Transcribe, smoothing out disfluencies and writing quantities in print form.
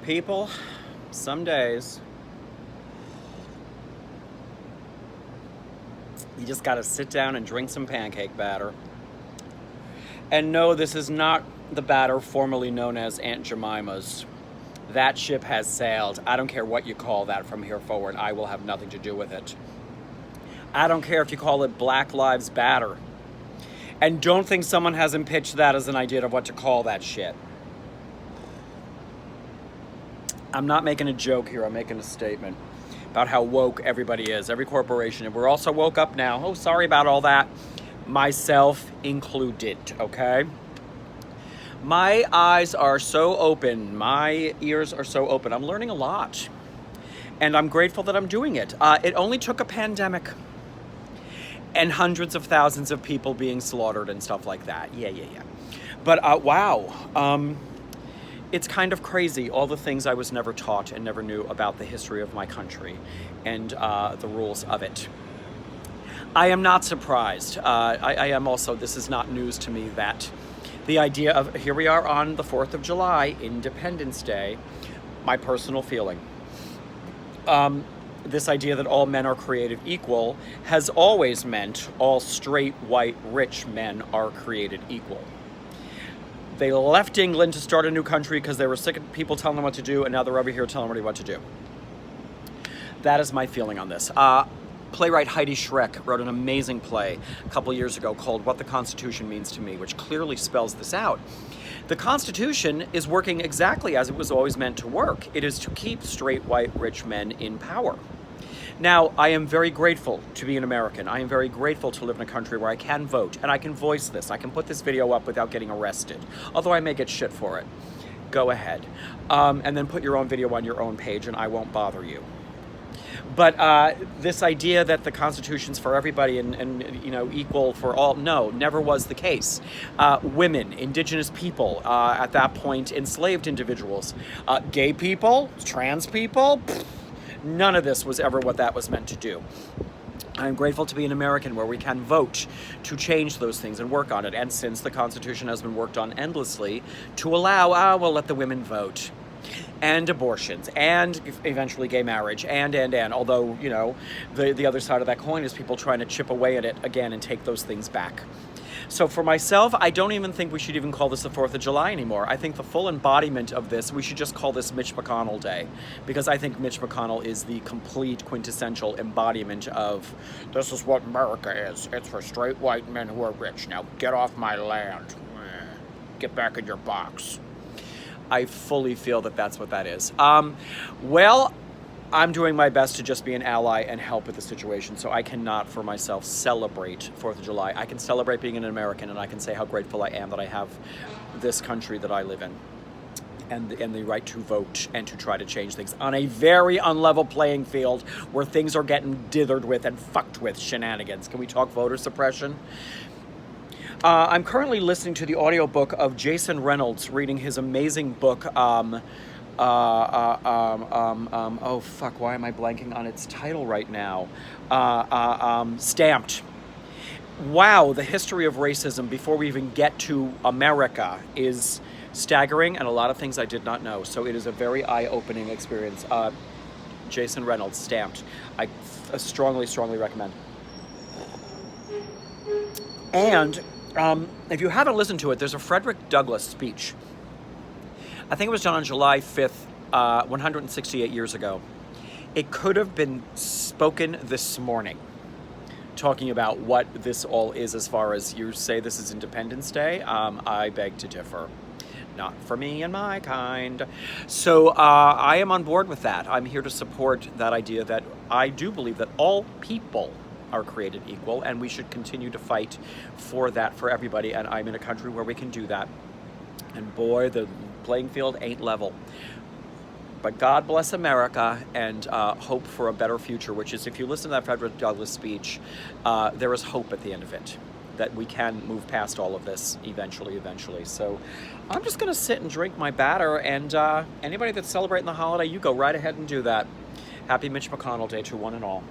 People, some days, you just gotta sit down and drink some pancake batter. And no, this is not the batter formerly known as Aunt Jemima's. That ship has sailed. I don't care what you call that from here forward. I will have nothing to do with it. I don't care if you call it Black Lives Batter. And don't think someone hasn't pitched that as an idea of what to call that shit. I'm not making a joke here. I'm making a statement about how woke everybody is, every corporation. And we're also woke up now. Oh, sorry about all that. Myself included, okay? My eyes are so open. My ears are so open. I'm learning a lot. And I'm grateful that I'm doing it. It only took a pandemic and hundreds of thousands of people being slaughtered and stuff like that. Yeah. But wow. It's kind of crazy, all the things I was never taught and never knew about the history of my country and the rules of it. I am not surprised. I am also, this is not news to me, that the idea of, here we are on the 4th of July, Independence Day, my personal feeling. This idea that all men are created equal has always meant all straight, white, rich men are created equal. They left England to start a new country because they were sick of people telling them what to do, and now they're over here telling everybody what to do. That is my feeling on this. Playwright Heidi Schreck wrote an amazing play a couple years ago called What the Constitution Means to Me, which clearly spells this out. The Constitution is working exactly as it was always meant to work. It is to keep straight, white, rich men in power. Now, I am very grateful to be an American. I am very grateful to live in a country where I can vote, and I can voice this. I can put this video up without getting arrested, although I may get shit for it. Go ahead. And then put your own video on your own page, and I won't bother you. But this idea that the Constitution's for everybody and you know, equal for all, no, never was the case. Women, indigenous people, at that point, enslaved individuals, gay people, trans people, none of this was ever what that was meant to do. I'm grateful to be an American where we can vote to change those things and work on it. And since the Constitution has been worked on endlessly to allow, we'll let the women vote. And abortions, and eventually gay marriage, and, although, you know, the other side of that coin is people trying to chip away at it again and take those things back. So for myself, I don't even think we should even call this the 4th of July anymore. I think the full embodiment of this, we should just call this Mitch McConnell Day, because I think Mitch McConnell is the complete quintessential embodiment of, this is what America is. It's for straight white men who are rich. Now get off my land. Get back in your box. I fully feel that that's what that is. Well, I'm doing my best to just be an ally and help with the situation, so I cannot for myself celebrate 4th of July. I can celebrate being an American, and I can say how grateful I am that I have this country that I live in, and the right to vote and to try to change things on a very unlevel playing field where things are getting dithered with and fucked with shenanigans. Can we talk voter suppression? I'm currently listening to the audiobook of Jason Reynolds reading his amazing book, oh fuck, why am I blanking on its title right now? Stamped. Wow, the history of racism before we even get to America is staggering, and a lot of things I did not know. So it is a very eye-opening experience. Jason Reynolds, Stamped. I strongly recommend. And if you haven't listened to it, there's a Frederick Douglass speech. I think it was done on July 5th, 168 years ago. It could have been spoken this morning, talking about what this all is as far as you say this is Independence Day. I beg to differ. Not for me and my kind. So I am on board with that. I'm here to support that idea that I do believe that all people are created equal, and we should continue to fight for that for everybody, and I'm in a country where we can do that. And boy, the playing field ain't level. But God bless America, and hope for a better future, which is, if you listen to that Frederick Douglass speech, there is hope at the end of it, that we can move past all of this eventually. So I'm just going to sit and drink my batter, and anybody that's celebrating the holiday, you go right ahead and do that. Happy Mitch McConnell Day to one and all.